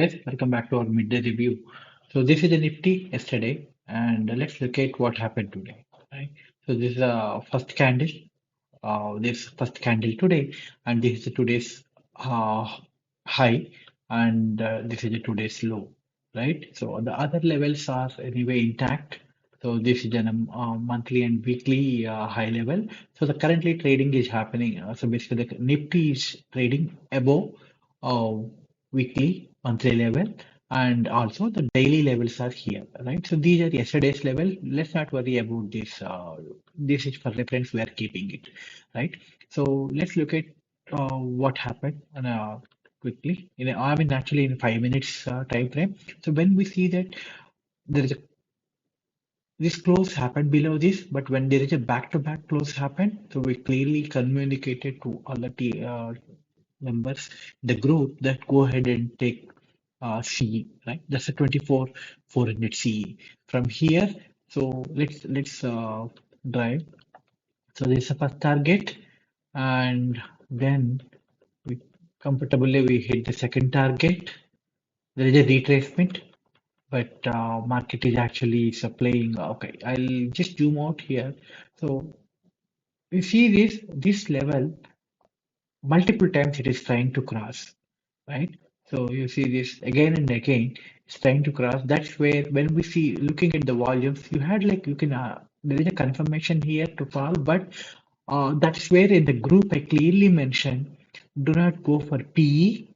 Guys, welcome back to our midday review. So this is the Nifty yesterday, and let's look at what happened today. Right. So this is the first candle. This first candle today, and this is the today's high, and this is the today's low. Right. So the other levels are anyway intact. So this is a monthly and weekly high level. So the currently trading is happening. So basically, the Nifty is trading above uh, weekly, monthly level, and also the daily levels are here, right? So these are yesterday's level. Let's not worry about this. This is for reference. We are keeping it, right? So let's look at what happened quickly. I mean, actually, in 5 minutes time frame. So when we see that there is a this close happened below this, but when there is a back-to-back close happened, so we clearly communicated to all the members, the group, that go ahead and take CE, right? That's a 24 400 CE. From here, so let's drive. So this is the first target, and then we comfortably we hit the second target. There is a retracement, but market is actually supplying. Okay, I'll just zoom out here. So you see this level multiple times it is trying to cross, right? So you see this again and again, it's trying to cross. That's where when we see looking at the volumes, you had like you can there is a confirmation here to fall, but that's where in the group I clearly mentioned do not go for PE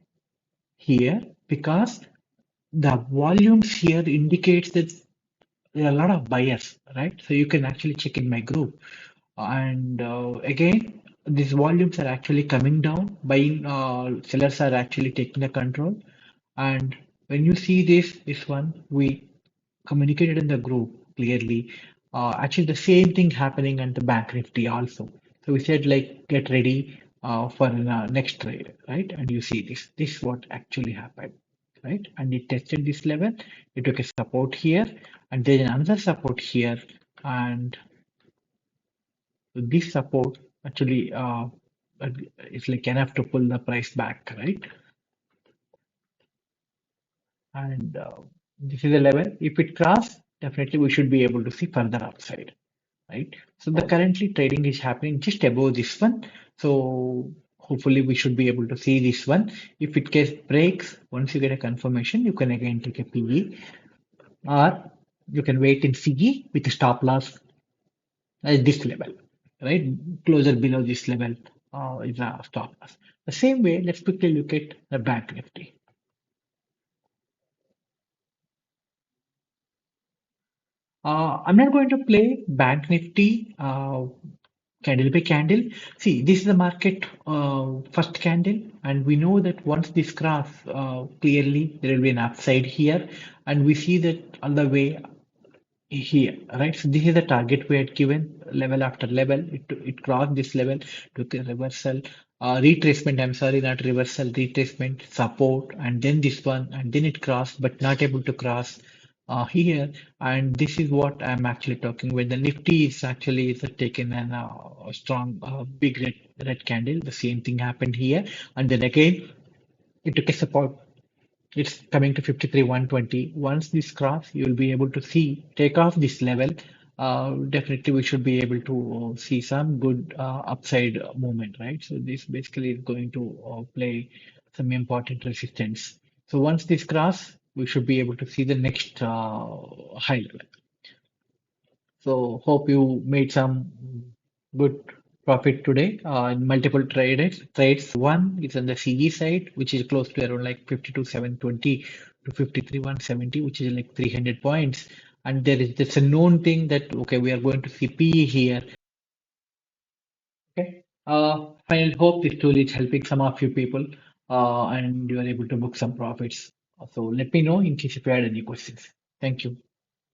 here because the volumes here indicates that there are a lot of buyers, right? So you can actually check in my group. And again, these volumes are actually coming down. Buying sellers are actually taking the control. And when you see this one, we communicated in the group clearly. Actually, the same thing happening on the Bank Nifty also. So we said like get ready for next trade, right? And you see this. This is what actually happened, right? And it tested this level. It took a support here, and there's another support here, and this support actually is like enough to pull the price back, right? And this is a level. If it cross, definitely we should be able to see further upside, right? So the currently trading is happening just above this one. So hopefully we should be able to see this one. If it case breaks, once you get a confirmation, you can again take a PE, or you can wait in CE with a stop loss at this level, right? Closer below this level is a stop loss. The same way, let's quickly look at the Bank Nifty. I'm not going to play Bank Nifty candle by candle. See, this is the market first candle, and we know that once this cross, clearly there will be an upside here, and we see that all the way here, right? So this is the target we had given level after level. It crossed this level, took a reversal, retracement. I'm sorry, not reversal, retracement, support, and then this one, and then it crossed, but not able to cross here. And this is what I'm actually talking with. The Nifty is actually is taken an strong, big red candle. The same thing happened here, and then again it took a support. It's coming to 53,120. Once this cross, you will be able to see take off this level. Definitely, we should be able to see some good upside movement, right? So this basically is going to play some important resistance. So once this cross, we should be able to see the next high level. So hope you made some good profit today in multiple trades. One is on the CE side, which is close to around like 52,720 to 53,170, which is like 300 points. And there's a known thing that okay, we are going to see PE here. Okay. Finally, hope this tool is helping some of you people and you are able to book some profits. So let me know in case if you had any questions. Thank you.